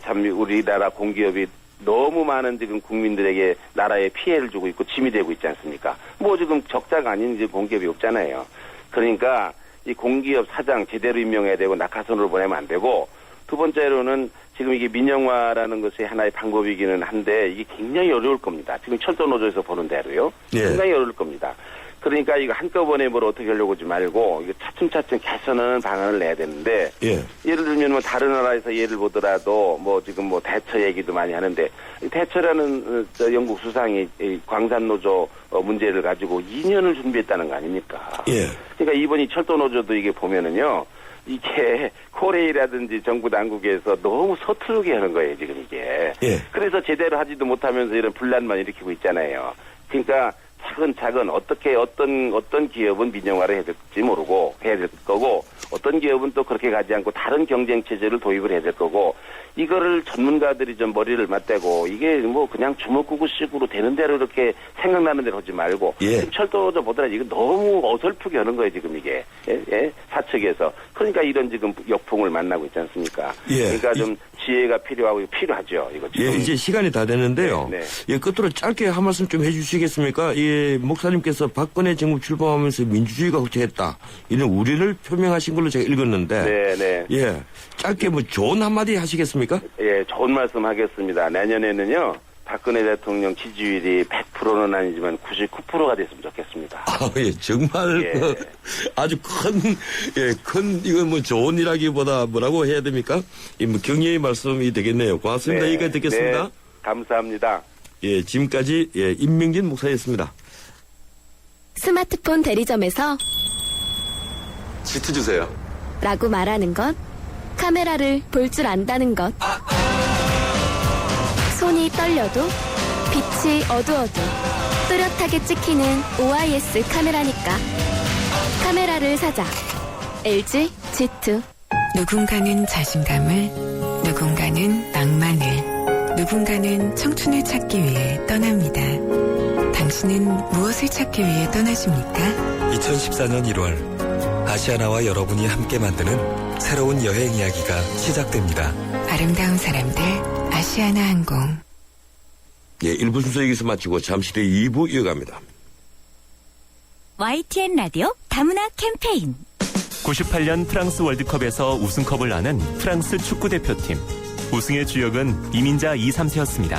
참 우리나라 공기업이 너무 많은 지금 국민들에게 나라에 피해를 주고 있고 짐이 되고 있지 않습니까? 뭐 지금 적자가 아닌 이제 공기업이 없잖아요. 그러니까 이 공기업 사장 제대로 임명해야 되고 낙하산으로 보내면 안 되고 두 번째로는 지금 이게 민영화라는 것이 하나의 방법이기는 한데 이게 굉장히 어려울 겁니다. 지금 철도노조에서 보는 대로요. 예. 굉장히 어려울 겁니다. 그러니까 이거 한꺼번에 뭘 어떻게 하려고 하지 말고 이거 차츰차츰 개선하는 방안을 내야 되는데 예. 예를 들면 뭐 다른 나라에서 예를 보더라도 뭐 지금 뭐 대처 얘기도 많이 하는데 이 대처라는 영국 수상이 이 광산노조 문제를 가지고 2년을 준비했다는 거 아닙니까? 예. 그러니까 이번이 철도노조도 이게 보면은요. 이게 코레이라든지 정부 당국에서 너무 서투르게 하는 거예요, 지금 이게. 예. 그래서 제대로 하지도 못하면서 이런 분란만 일으키고 있잖아요. 그러니까 차근차근 어떻게 어떤 기업은 민영화를 해야 될지 모르고 해야 될 거고 어떤 기업은 또 그렇게 가지 않고 다른 경쟁 체제를 도입을 해야 될 거고 이거를 전문가들이 좀 머리를 맞대고 이게 뭐 그냥 주먹구구식으로 되는 대로 이렇게 생각나는 대로 하지 말고 지금 철도저 보더라 이거 너무 어설프게 하는 거예요 지금 이게 사측에서 그러니까 이런 지금 역풍을 만나고 있지 않습니까? 그러니까 좀 지혜가 필요하죠 이거 지금. 이제 시간이 다 됐는데요. 끝으로 짧게 한 말씀 좀 해주시겠습니까? 목사님께서 박근혜 정부 출범하면서 민주주의가 후퇴했다 이런 우려를 표명하신 걸로 제가 읽었는데. 짧게 뭐 좋은 한마디 하시겠습니까? 좋은 말씀 하겠습니다. 내년에는요, 박근혜 대통령 지지율이 100%는 아니지만 99%가 됐으면 좋겠습니다. 정말 아주 큰 이건 뭐 좋은 일하기보다 뭐라고 해야 됩니까? 뭐 경례의 말씀이 되겠네요. 고맙습니다. 여기까지 듣겠습니다. 감사합니다. 지금까지 임명진 목사였습니다. 스마트폰 대리점에서 지트 주세요. 라고 말하는 것, 카메라를 볼 줄 안다는 것. 손이 떨려도 빛이 어두워도 뚜렷하게 찍히는 OIS 카메라니까. 카메라를 사자. LG G2. 누군가는 자신감을, 누군가는 낭만을, 누군가는 청춘을 찾기 위해 떠납니다. 당신은 무엇을 찾기 위해 떠나십니까? 2014년 1월 아시아나와 여러분이 함께 만드는 새로운 여행 이야기가 시작됩니다. 아름다운 사람들 아시아나 항공. 1부 순서 여기서 마치고 잠시 뒤 2부 이어갑니다. YTN 라디오 다문화 캠페인 98년 프랑스 월드컵에서 우승컵을 나는 프랑스 축구대표팀. 우승의 주역은 이민자 2, 3세였습니다.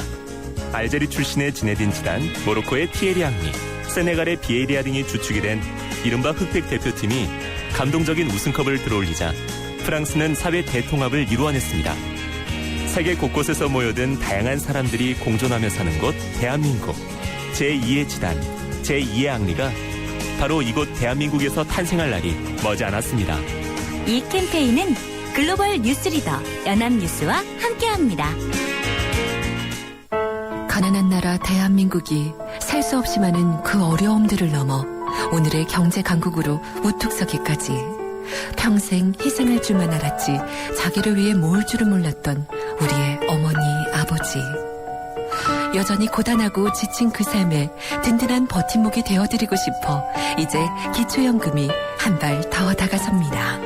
알제리 출신의 지네딘 지단, 모로코의 티에리 앙리, 세네갈의 비에리아 등이 주축이 된 이른바 흑백 대표팀이 감동적인 우승컵을 들어올리자 프랑스는 사회 대통합을 이루어냈습니다. 세계 곳곳에서 모여든 다양한 사람들이 공존하며 사는 곳 대한민국. 제2의 지단, 제2의 앙리가 바로 이곳 대한민국에서 탄생할 날이 머지않았습니다. 이 캠페인은 글로벌 뉴스리더 연합뉴스와 함께합니다. 가난한 나라 대한민국이 살 수 없이 많은 그 어려움들을 넘어 오늘의 경제 강국으로 우뚝 서기까지 평생 희생할 줄만 알았지 자기를 위해 모을 줄은 몰랐던 우리의 어머니, 아버지. 여전히 고단하고 지친 그 삶에 든든한 버팀목이 되어드리고 싶어 이제 기초연금이 한 발 더 다가섭니다.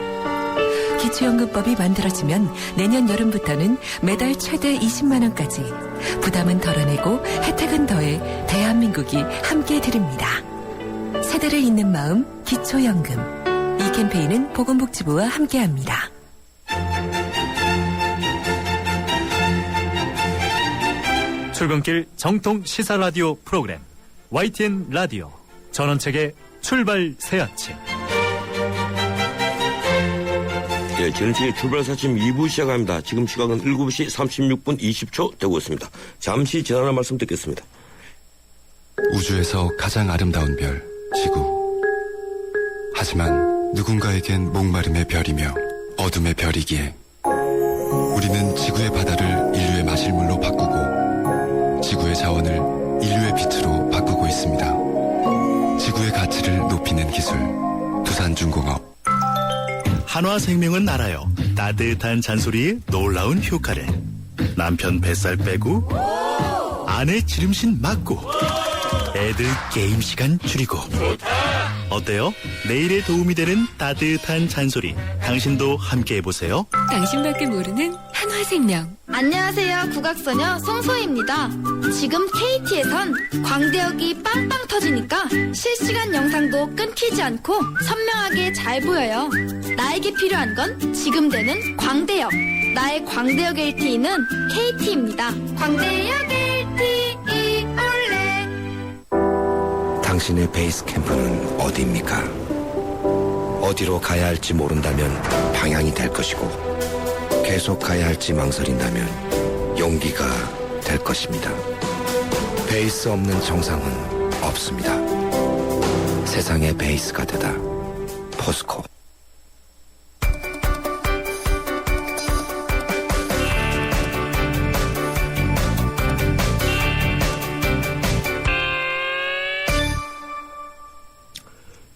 기초연금법이 만들어지면 내년 여름부터는 매달 최대 20만 원까지 부담은 덜어내고 혜택은 더해 대한민국이 함께 드립니다. 세대를 잇는 마음 기초연금. 이 캠페인은 보건복지부와 함께합니다. 출근길 정통 시사 라디오 프로그램 YTN 라디오 전원책의 출발 새 아침. 전원책의 출발 새 아침 2부 시작합니다. 지금 시각은 7시 36분 20초 되고 있습니다. 잠시 지나는 말씀 듣겠습니다. 우주에서 가장 아름다운 별, 지구. 하지만 누군가에겐 목마름의 별이며 어둠의 별이기에 우리는 지구의 바다를 인류의 마실물로 바꾸고 지구의 자원을 인류의 빛으로 바꾸고 있습니다. 지구의 가치를 높이는 기술, 두산중공업. 한화생명은 알아요. 따뜻한 잔소리에 놀라운 효과를. 남편 뱃살 빼고 아내 지름신 막고 애들 게임 시간 줄이고. 어때요? 내일에 도움이 되는 따뜻한 잔소리. 당신도 함께 해보세요. 당신밖에 모르는 한화생명. 안녕하세요. 국악소녀 송소희입니다. 지금 KT에선 광대역이 빵빵 터지니까 실시간 영상도 끊기지 않고 선명하게 잘 보여요. 나에게 필요한 건 지금 되는 광대역. 나의 광대역 LTE는 KT입니다. 광대역 LTE 올레. 당신의 베이스 캠프는 어디입니까? 어디로 가야 할지 모른다면 방향이 될 것이고 계속 가야 할지 망설인다면 용기가 될 것입니다. 베이스 없는 정상은 없습니다. 세상의 베이스가 되다. 포스코.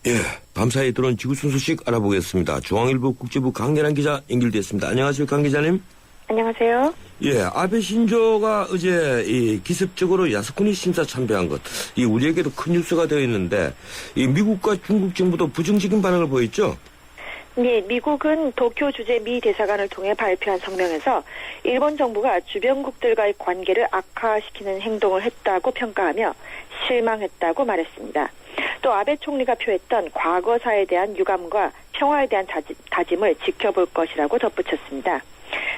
예, 밤사이에 들어온 지구촌 소식 알아보겠습니다. 중앙일보 국제부 강계란 기자 연결됐습니다. 안녕하세요, 강 기자님. 안녕하세요. 예, 아베 신조가 어제 기습적으로 야스쿠니 신사 참배한 것, 이 우리에게도 큰 뉴스가 되어 있는데, 이 미국과 중국 정부도 부정적인 반응을 보였죠? 네, 미국은 도쿄 주재 미 대사관을 통해 발표한 성명에서 일본 정부가 주변국들과의 관계를 악화시키는 행동을 했다고 평가하며 실망했다고 말했습니다. 또 아베 총리가 표했던 과거사에 대한 유감과 평화에 대한 다짐을 지켜볼 것이라고 덧붙였습니다.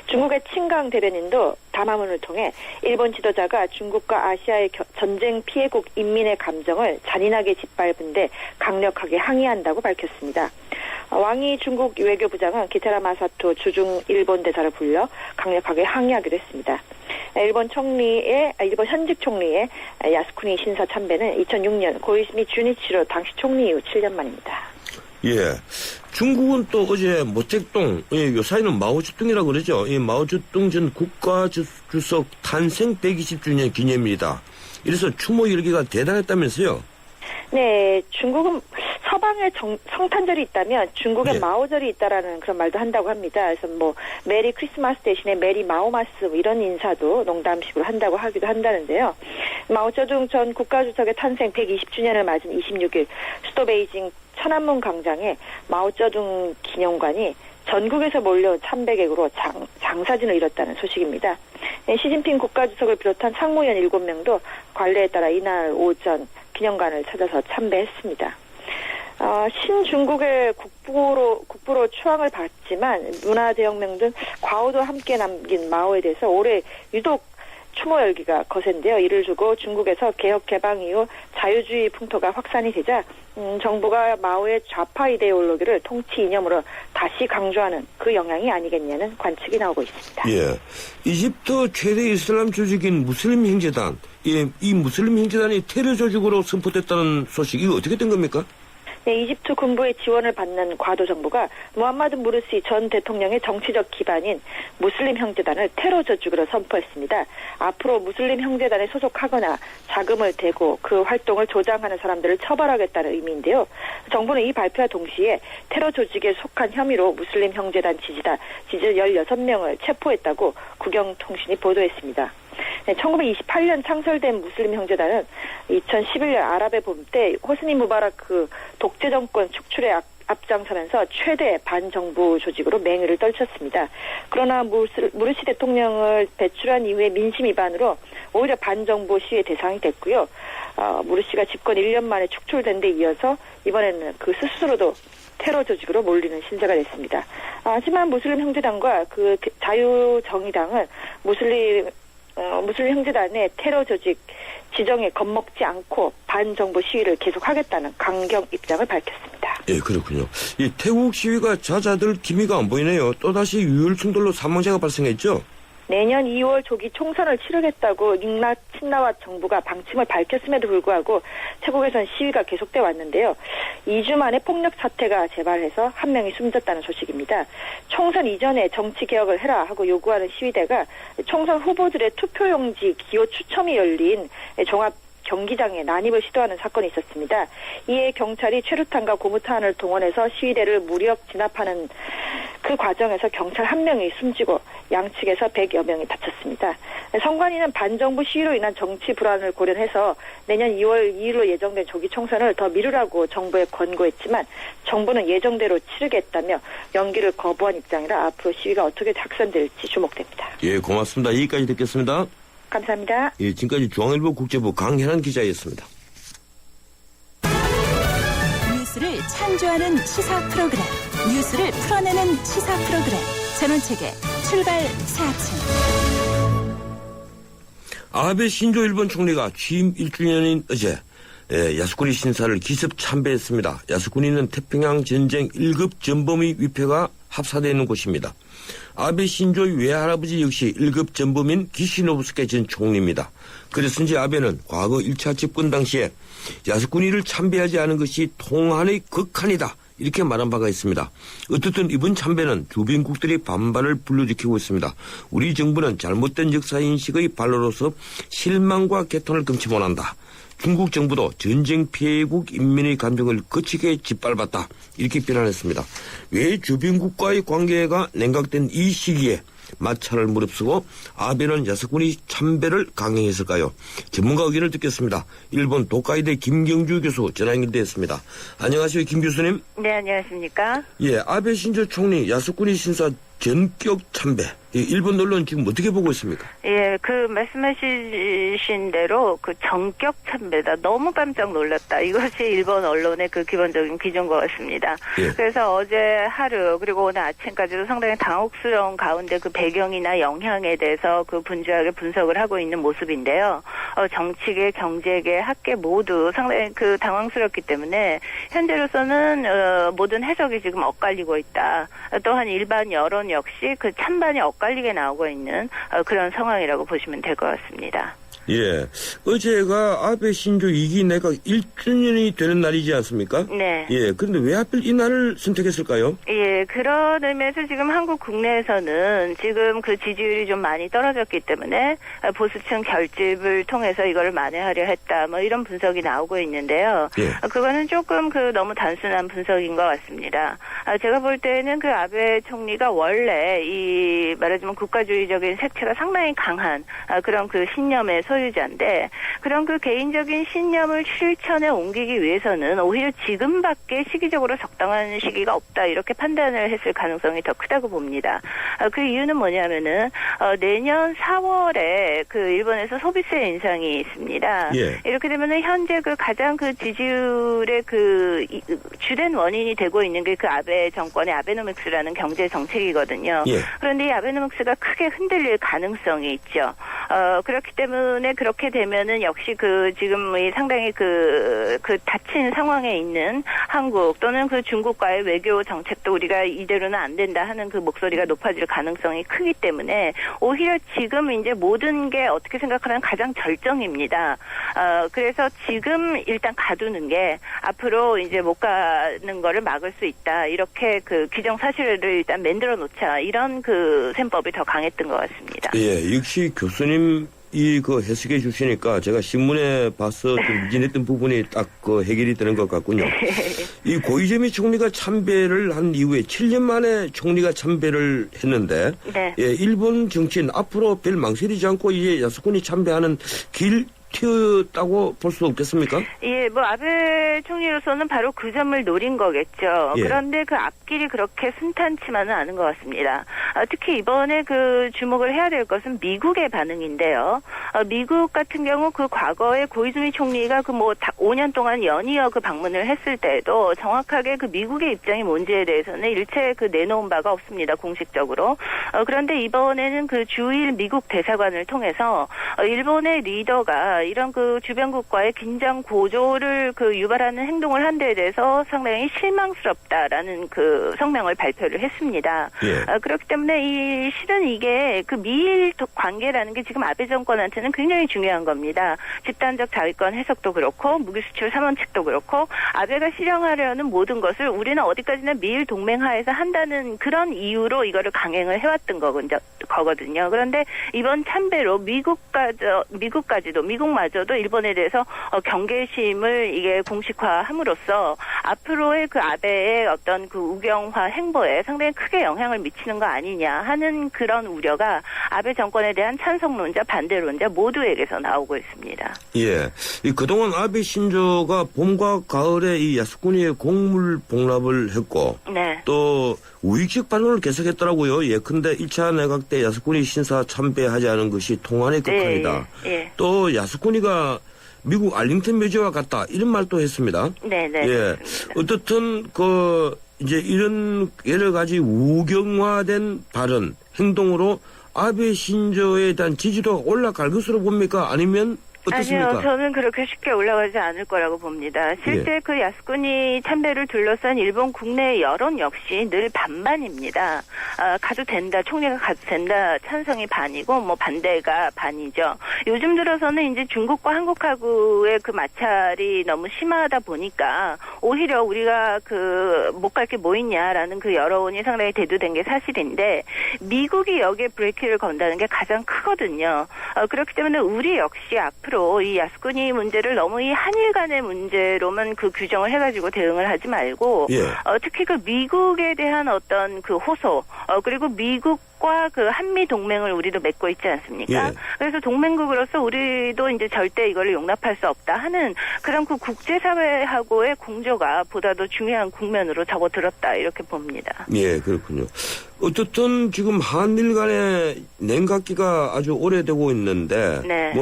중국의 칭강 대변인도 담화문을 통해 일본 지도자가 중국과 아시아의 전쟁 피해국 인민의 감정을 잔인하게 짓밟은 데 강력하게 항의한다고 밝혔습니다. 왕이 중국 외교부장은 기테라 마사토 주중 일본 대사를 불러 강력하게 항의하기도 했습니다. 일본 현직 총리의 야스쿠니 신사 참배는 2006년 고이즈미 주니치로 당시 총리 이후 7년 만입니다. 예. 중국은 또 어제 모택동, 요사이는 마오쩌둥이라고 그러죠. 이 마오쩌둥 전 국가주석 탄생 120주년 기념일이다. 이래서 추모 열기가 대단했다면서요? 네, 중국은 서방에 성탄절이 있다면 중국에 네. 마오절이 있다라는 그런 말도 한다고 합니다. 그래서 뭐 메리 크리스마스 대신에 메리 마오마스 이런 인사도 농담식으로 한다고 하기도 한다는데요. 마오쩌둥 전 국가주석의 탄생 120주년을 맞은 26일 수도 베이징 천안문 광장에 마오쩌둥 기념관이 전국에서 몰려온 참배객으로 장사진을 이뤘다는 소식입니다. 시진핑 국가주석을 비롯한 상무위원 7명도 관례에 따라 이날 오전 기념관을 찾아서 참배했습니다. 신중국의 국부로 추앙을 받지만 문화대혁명 등 과오도 함께 남긴 마오에 대해서 올해 유독 추모 열기가 거센데요. 이를 두고 중국에서 개혁 개방 이후 자유주의 풍토가 확산이 되자 정부가 마오의 좌파 이데올로기를 통치 이념으로 다시 강조하는 그 영향이 아니겠냐는 관측이 나오고 있습니다. 예, 이집트 최대 이슬람 조직인 무슬림 형제단, 이 무슬림 형제단이 테러 조직으로 선포됐다는 소식, 이거 어떻게 된 겁니까? 네, 이집트 군부의 지원을 받는 과도 정부가 무함마드 무르시 전 대통령의 정치적 기반인 무슬림 형제단을 테러 조직으로 선포했습니다. 앞으로 무슬림 형제단에 소속하거나 자금을 대고 그 활동을 조장하는 사람들을 처벌하겠다는 의미인데요. 정부는 이 발표와 동시에 테러 조직에 속한 혐의로 무슬림 형제단 지지자 16명을 체포했다고 국영통신이 보도했습니다. 네, 1928년 창설된 무슬림 형제단은 2011년 아랍의 봄 때 호스니 무바라크 독재 정권 축출에 앞장서면서 최대 반정부 조직으로 맹위를 떨쳤습니다. 그러나 무르시 대통령을 배출한 이후에 민심 위반으로 오히려 반정부 시위의 대상이 됐고요. 무르시가 집권 1년 만에 축출된 데 이어서 이번에는 그 스스로도 테러 조직으로 몰리는 신세가 됐습니다. 하지만 무슬림 형제단과 그 자유정의당은 무슬림 형제단의 테러 조직 지정에 겁먹지 않고 반정부 시위를 계속하겠다는 강경 입장을 밝혔습니다. 예, 그렇군요. 이 태국 시위가 잦아들 기미가 안 보이네요. 또다시 유혈 충돌로 사망자가 발생했죠? 내년 2월 조기 총선을 치르겠다고 잉라 친나와 정부가 방침을 밝혔음에도 불구하고 태국에선 시위가 계속돼 왔는데요. 2주 만에 폭력 사태가 재발해서 한 명이 숨졌다는 소식입니다. 총선 이전에 정치 개혁을 해라 하고 요구하는 시위대가 총선 후보들의 투표용지 기호 추첨이 열린 종합 경기장에 난입을 시도하는 사건이 있었습니다. 이에 경찰이 최루탄과 고무탄을 동원해서 시위대를 무력 진압하는 그 과정에서 경찰 1명이 숨지고 양측에서 100여 명이 다쳤습니다. 선관위는 반정부 시위로 인한 정치 불안을 고려해서 내년 2월 2일로 예정된 조기 총선을 더 미루라고 정부에 권고했지만 정부는 예정대로 치르겠다며 연기를 거부한 입장이라 앞으로 시위가 어떻게 확산될지 주목됩니다. 예, 고맙습니다. 여기까지 듣겠습니다. 감사합니다. 예, 지금까지 중앙일보 국제부 강혜란 기자였습니다. 뉴스를 창조하는 시사 프로그램, 뉴스를 풀어내는 시사 프로그램, 전원책의 출발 새 아침. 아베 신조 일본 총리가 취임 1주년인 어제 야스쿠니 신사를 기습 참배했습니다. 야스쿠니는 태평양 전쟁 1급 전범의 위패가 합사되어 있는 곳입니다. 아베 신조의 외할아버지 역시 1급 전범인 기시노부스케 전 총리입니다. 그래서인지 아베는 과거 1차 집권 당시에 야스쿠니를 참배하지 않은 것이 통한의 극한이다, 이렇게 말한 바가 있습니다. 어쨌든 이번 참배는 주변국들의 반발을 불러일으키고 있습니다. 우리 정부는 잘못된 역사인식의 발로로서 실망과 개통을 금치 못한다, 중국 정부도 전쟁 피해국 인민의 감정을 거치게 짓밟았다. 이렇게 비난했습니다. 왜 주변국과의 관계가 냉각된 이 시기에 마찰을 무릅쓰고 아베는 야스쿠니 참배를 강행했을까요? 전문가 의견을 듣겠습니다. 일본 도카이대 김경주 교수 전화 연결되었습니다. 안녕하세요, 김 교수님. 네, 안녕하십니까? 예, 아베 신조 총리 야스쿠니 신사 전격 참배. 일본 언론 지금 어떻게 보고 있습니까? 예, 그 말씀하신 대로 그 전격 참배다. 너무 깜짝 놀랐다. 이것이 일본 언론의 그 기본적인 기조인 것 같습니다. 예. 그래서 어제 하루 그리고 오늘 아침까지도 상당히 당혹스러운 가운데 그 배경이나 영향에 대해서 그 분주하게 분석을 하고 있는 모습인데요. 정치계, 경제계, 학계 모두 상당히 그 당황스럽기 때문에 현재로서는 모든 해석이 지금 엇갈리고 있다. 또한 일반 여론 역시 그 찬반이 엇갈리게 나오고 있는 그런 상황이라고 보시면 될 것 같습니다. 예. 어제가 아베 신조 2기 내각 1주년이 되는 날이지 않습니까? 네. 예. 그런데 왜 하필 이 날을 선택했을까요? 예. 그런 의미에서 지금 한국 국내에서는 지금 그 지지율이 좀 많이 떨어졌기 때문에 보수층 결집을 통해서 이거를 만회하려 했다. 뭐 이런 분석이 나오고 있는데요. 예. 그거는 조금 그 너무 단순한 분석인 것 같습니다. 제가 볼 때는 그 아베 총리가 원래 이 말하자면 국가주의적인 색채가 상당히 강한 그런 그 신념의 소유자인데 그런 그 개인적인 신념을 실천에 옮기기 위해서는 오히려 지금밖에 시기적으로 적당한 시기가 없다 이렇게 판단을 했을 가능성이 더 크다고 봅니다. 그 이유는 뭐냐면은 내년 4월에 그 일본에서 소비세 인상이 있습니다. 예. 이렇게 되면은 현재 그 가장 그 지지율의 그 주된 원인이 되고 있는 게 그 아베 정권의 아베노믹스라는 경제 정책이거든요. 예. 그런데 이 아베노믹스가 크게 흔들릴 가능성이 있죠. 그렇기 때문에 그렇게 되면은 역시 그 지금 이 상당히 그 닫힌 상황에 있는 한국 또는 그 중국과의 외교 정책도 우리가 이대로는 안 된다 하는 그 목소리가 높아질 가능성이 크기 때문에 오히려 지금 이제 모든 게 어떻게 생각하면 가장 절정입니다. 그래서 지금 일단 가두는 게 앞으로 이제 못 가는 거를 막을 수 있다. 이렇게 그 기정사실을 일단 만들어 놓자. 이런 그 셈법이 더 강했던 것 같습니다. 예, 역시 교수님 그 해석해 주시니까 제가 신문에 봐서 좀 미진했던 부분이 딱 그 해결이 되는 것 같군요. 이 고이즈미 총리가 참배를 한 이후에 7년 만에 총리가 참배를 했는데 네. 예, 일본 정치인 앞으로 별 망설이지 않고 이제 야스쿠니 참배하는 길 튀었다고 볼 수 없겠습니까? 예, 뭐 아베 총리로서는 바로 그 점을 노린 거겠죠. 예. 그런데 그 앞길이 그렇게 순탄치만은 않은 것 같습니다. 특히 이번에 그 주목을 해야 될 것은 미국의 반응인데요. 미국 같은 경우 그 과거에 고이즈미 총리가 그 뭐 5년 동안 연이어 그 방문을 했을 때도 정확하게 그 미국의 입장이 뭔지에 대해서는 일체 그 내놓은 바가 없습니다. 공식적으로. 그런데 이번에는 그 주일 미국 대사관을 통해서 일본의 리더가 이런 그 주변국과의 긴장 고조를 그 유발하는 행동을 한 데에 대해서 상당히 실망스럽다라는 그 성명을 발표를 했습니다. 예. 그렇기 때문에 이 실은 이게 그 미일 관계라는 게 지금 아베 정권한테는 굉장히 중요한 겁니다. 집단적 자위권 해석도 그렇고 무기 수출 3원칙도 그렇고 아베가 실행하려는 모든 것을 우리는 어디까지나 미일 동맹하에서 한다는 그런 이유로 이거를 강행을 해왔던 거거든요. 그런데 이번 참배로 미국마저도 일본에 대해서 경계심을 이게 공식화함으로써 앞으로의 그 아베의 어떤 그 우경화 행보에 상당히 크게 영향을 미치는 거 아니냐 하는 그런 우려가 아베 정권에 대한 찬성론자, 반대론자 모두에게서 나오고 있습니다. 예. 그동안 아베 신조가 봄과 가을에 이 야스쿠니의 곡물 복납을 했고 네. 또 우익적 반론을 계속했더라고요. 예컨대 1차 내각 때 야스쿠니 신사 참배하지 않은 것이 통한의 극한이다. 예. 또 야스쿠니가 미국 알링턴 묘지와 같다 이런 말도 했습니다. 네네. 예. 어떻든 이제 이런 여러 가지 우경화된 발언, 행동으로 아베 신조에 대한 지지도가 올라갈 것으로 봅니까? 아니면 어떻습니까? 아니요, 저는 그렇게 쉽게 올라가지 않을 거라고 봅니다. 실제 그 야스쿠니 참배를 둘러싼 일본 국내 여론 역시 늘 반반입니다. 가도 된다, 총리가 가도 된다, 찬성이 반이고 뭐 반대가 반이죠. 요즘 들어서는 이제 중국과 한국하고의 그 마찰이 너무 심하다 보니까 오히려 우리가 못 갈 게 뭐 있냐라는 그 여론이 상당히 대두된 게 사실인데 미국이 여기에 브레이크를 건다는 게 가장 크거든요. 그렇기 때문에 우리 역시 앞으로 이 야스쿠니 문제를 너무 이 한일 간의 문제로만 그 규정을 해가지고 대응을 하지 말고 예. 특히 그 미국에 대한 어떤 그 호소 그리고 미국과 그 한미 동맹을 우리도 맺고 있지 않습니까? 예. 그래서 동맹국으로서 우리도 이제 절대 이거를 용납할 수 없다 하는 그런 그 국제사회하고의 공조가 보다 더 중요한 국면으로 접어들었다 이렇게 봅니다. 예, 그렇군요. 어쨌든 지금 한일 간의 냉각기가 아주 오래되고 있는데 네.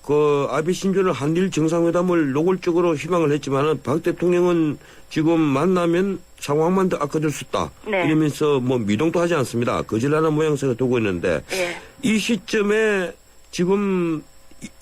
그 아베 신조는 한일 정상회담을 노골적으로 희망을 했지만은 박 대통령은 지금 만나면 상황만 더 악화될 수 있다. 네. 이러면서 미동도 하지 않습니다. 거절하는 모양새가 되고 있는데 예. 이 시점에 지금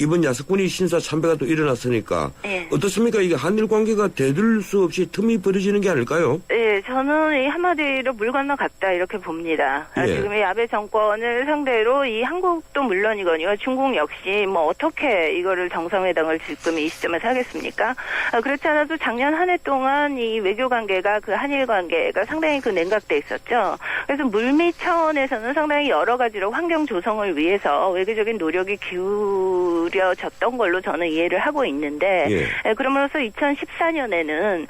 이번 야스쿠니 신사 참배가 또 일어났으니까 예. 어떻습니까? 이게 한일 관계가 되돌릴 수 없이 틈이 벌어지는 게 아닐까요? 예, 저는 이 한마디로 물 건너갔다 이렇게 봅니다. 예. 지금 이 아베 정권을 상대로 이 한국도 물론이거니와 중국 역시 어떻게 이거를 정상회담을 지금 이 시점에서 하겠습니까? 그렇지 않아도 작년 한 해 동안 이 외교 관계가 그 한일 관계가 상당히 그 냉각돼 있었죠. 그래서 물밑 차원에서는 상당히 여러 가지로 환경 조성을 위해서 외교적인 노력이 기울여졌던 걸로 저는 이해를 하고 있는데 그러므로서 2014년에는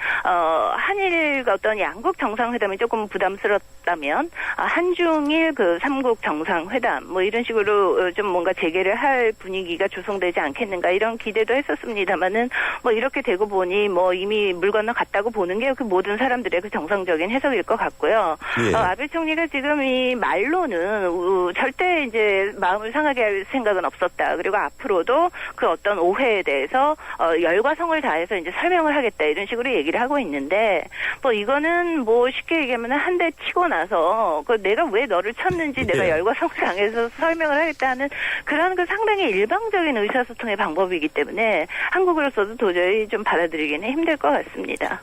한일과 어떤 양국 정상회담이 조금 부담스럽다면 한중일 그 삼국 정상회담 이런 식으로 좀 뭔가 재개를 할 분위기가 조성되지 않겠는가 이런 기대도 했었습니다만은 이렇게 되고 보니 이미 물 건너 갔다고 보는 게 그 모든 사람들의 그 정상적인 해석일 것 같고요. 아베 총리가 지금 이 말로는 절대 이제 마음을 상하게 할 생각은 없었다. 그리고 앞으로도 그 어떤 오해에 대해서 열과 성을 다해서 이제 설명을 하겠다 이런 식으로 얘기를 하고 있는데 이거는 쉽게 얘기하면 한 대 치고 나서 내가 왜 너를 쳤는지 내가 열과 성을 다해서 설명을 하겠다 하는 그런 그 상당히 일방적인 의사소통의 방법이기 때문에 한국으로서도 도저히 좀 받아들이기는 힘들 것 같습니다.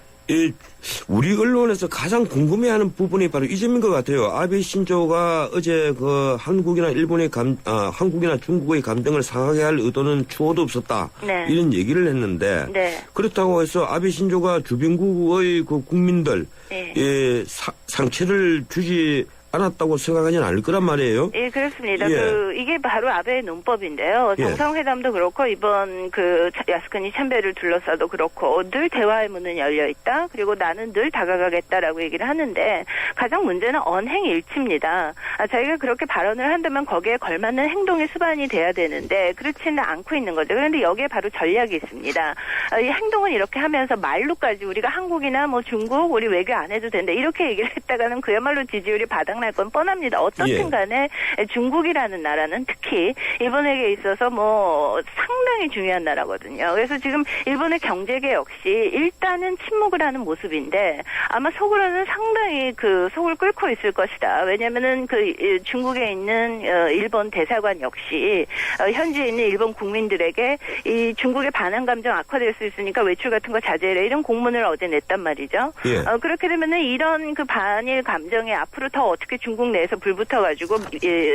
우리 언론에서 가장 궁금해하는 부분이 바로 이 점인 것 같아요. 아베 신조가 어제 그 한국이나 한국이나 중국의 감정을 상하게 할 의도는 추호도 없었다. 네. 이런 얘기를 했는데 네. 그렇다고 해서 아베 신조가 주변국의 그 국민들 상처를 주지 않았다고 생각하지는 않을 거란 말이에요. 예, 그렇습니다. 예. 이게 바로 아베의 논법인데요. 정상회담도 그렇고 이번 그 야스쿠니 참배를 둘러싸도 그렇고 늘 대화의 문은 열려 있다. 그리고 나는 늘 다가가겠다라고 얘기를 하는데 가장 문제는 언행일치입니다. 자기가 그렇게 발언을 한다면 거기에 걸맞는 행동의 수반이 돼야 되는데 그렇지는 않고 있는 거죠. 그런데 여기에 바로 전략이 있습니다. 이 행동을 이렇게 하면서 말로까지 우리가 한국이나 중국 우리 외교 안 해도 된다 이렇게 얘기를 했다가는 그야말로 지지율이 바닥날 건 뻔합니다. 어떻든 간에 중국이라는 나라는 특히 일본에게 있어서 상당히 중요한 나라거든요. 그래서 지금 일본의 경제계 역시 일단은 침묵을 하는 모습인데 아마 속으로는 상당히 그 속을 끓고 있을 것이다. 왜냐면은 그 중국에 있는 일본 대사관 역시 현지에 있는 일본 국민들에게 이 중국의 반한 감정 악화될 수 있으니까 외출 같은 거 자제해라 이런 공문을 어제 냈단 말이죠. 그렇게 되면은 이런 그 반일 감정에 앞으로 더 어떻게 중국 내에서 불붙어가지고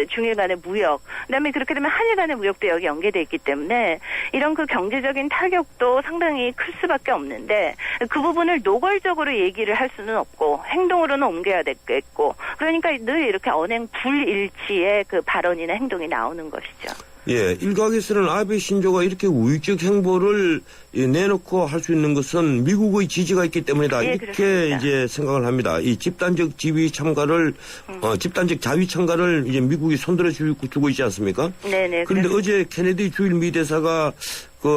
중일 간의 무역, 그다음에 그렇게 되면 한일 간의 무역도 여기 연계돼 있기 때문에 이런 그 경제적인 타격도 상당히 클 수밖에 없는데 그 부분을 노골적으로 얘기를 할 수는 없고 행동으로는 옮겨야 되겠고 그러니까 늘 이렇게 언행 불일치의 그 발언이나 행동이 나오는 것이죠. 예, 일각에서는 아베 신조가 이렇게 우익적 행보를 내놓고 할 수 있는 것은 미국의 지지가 있기 때문이다. 이렇게 그렇습니다. 이제 생각을 합니다. 이 집단적 집단적 자위 참가를 이제 미국이 손들어 주고 있지 않습니까? 네네. 그런데 어제 케네디 주일 미 대사가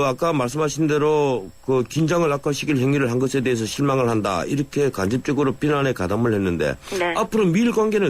아까 말씀하신 대로 긴장을 악화시킬 행위를 한 것에 대해서 실망을 한다. 이렇게 간접적으로 비난에 가담을 했는데 앞으로 미일 관계는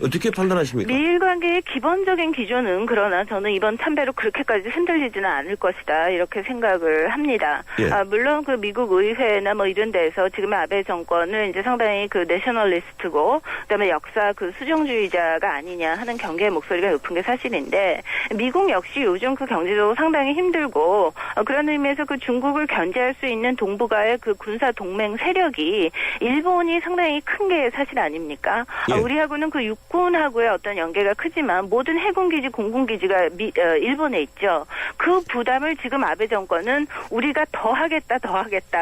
어떻게 판단하십니까? 미일 관계의 기본적인 기조는 그러나 저는 이번 참배로 그렇게까지 흔들리지는 않을 것이다 이렇게 생각을 합니다. 물론 그 미국 의회나 이런 데서 지금의 아베 정권은 이제 상당히 그 내셔널리스트고 그다음에 역사 그 수정주의자가 아니냐 하는 경계의 목소리가 높은 게 사실인데 미국 역시 요즘 그 경제적으로 상당히 힘들고 그런 의미에서 그 중국을 견제할 수 있는 동북아의 그 군사 동맹 세력이 일본이 상당히 큰 게 사실 아닙니까? 우리하고는 그 적군하고의 어떤 연계가 크지만 모든 해군기지, 공군기지가 일본에 있죠. 그 부담을 지금 아베 정권은 우리가 더 하겠다.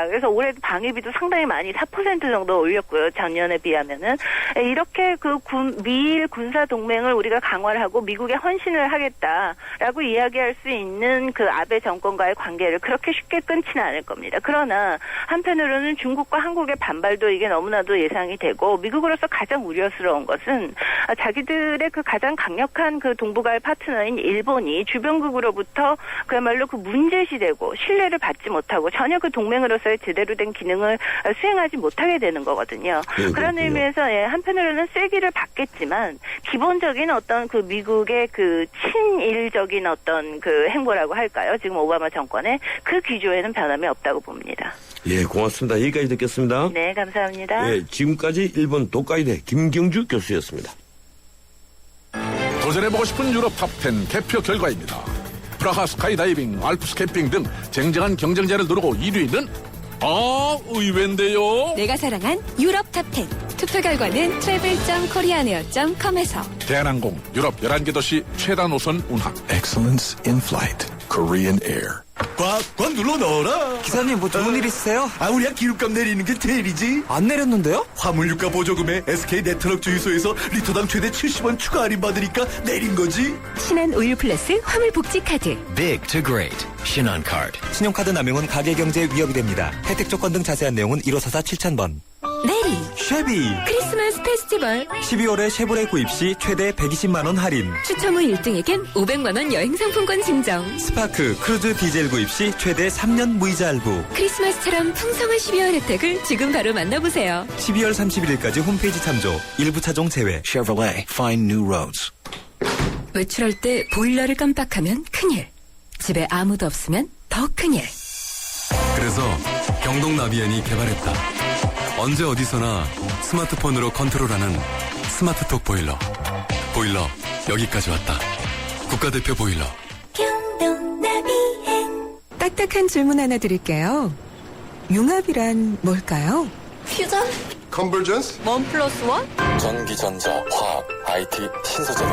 그래서 올해 방위비도 상당히 많이 4% 정도 올렸고요. 작년에 비하면은. 이렇게 그 미일 군사 동맹을 우리가 강화를 하고 미국에 헌신을 하겠다라고 이야기할 수 있는 그 아베 정권과의 관계를 그렇게 쉽게 끊지는 않을 겁니다. 그러나 한편으로는 중국과 한국의 반발도 이게 너무나도 예상이 되고 미국으로서 가장 우려스러운 것은 자기들의 그 가장 강력한 그 동북아의 파트너인 일본이 주변국으로부터 그야말로 그 문제시되고 신뢰를 받지 못하고 전혀 그 동맹으로서의 제대로 된 기능을 수행하지 못하게 되는 거거든요. 네, 그런 의미에서 한편으로는 쐐기를 받겠지만 기본적인 어떤 그 미국의 그 친일적인 어떤 그 행보라고 할까요? 지금 오바마 정권의 그 기조에는 변함이 없다고 봅니다. 예, 고맙습니다. 여기까지 듣겠습니다. 네, 감사합니다. 예, 지금까지 일본 도카이대 김경주 교수였습니다. 도전해보고 싶은 유럽 탑10 개표 결과입니다. 프라하 스카이다이빙, 알프스 캠핑 등 쟁쟁한 경쟁자를 누르고 1위는 의외인데요. 내가 사랑한 유럽 탑10 투표 결과는 travel.koreaneer.com에서 대한항공 유럽 11개 도시 최다 노선 운항 Excellence in Flight Korean Air. 꽉 눌러 넣어라. 기사님 뭐 좋은 일 있으세요? 우리야 기름값 내리는 게 제일이지. 안 내렸는데요? 화물유가 보조금에 SK 네트워크 주유소에서 리터당 최대 70원 추가 할인 받으니까 내린 거지. 신한 오일 플러스 화물 복지 카드. Big to Great 신한 카드. 신용카드 남용은 가계경제에 위협이 됩니다. 혜택 조건 등 자세한 내용은 1544 7000번. 내리 쉐비 크리스마스 페스티벌 12월에 쉐보레 구입 시 최대 120만원 할인. 추첨 후 1등에겐 500만원 여행 상품권 증정. 스파크 크루즈 디젤 구입 시 최대 3년 무이자 할부. 크리스마스처럼 풍성한 12월 혜택을 지금 바로 만나보세요. 12월 31일까지 홈페이지 참조. 일부 차종 제외. Chevrolet Find New Roads. 외출할 때 보일러를 깜빡하면 큰일. 집에 아무도 없으면 더 큰일. 그래서 경동나비엔이 개발했다. 언제 어디서나 스마트폰으로 컨트롤하는 스마트톡 보일러. 보일러 여기까지 왔다. 국가대표 보일러. 딱딱한 질문 하나 드릴게요. 융합이란 뭘까요? 퓨전? 컨버전스? 1+1? 전기전자, 화학, IT, 신소재로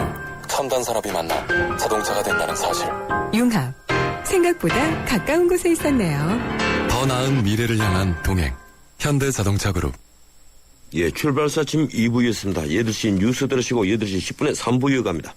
첨단 산업이 만나 자동차가 된다는 사실. 융합. 생각보다 가까운 곳에 있었네요. 더 나은 미래를 향한 동행. 현대자동차그룹. 예, 출발사 지금 2부였습니다. 8시 뉴스 들으시고 8시 10분에 3부 이어갑니다.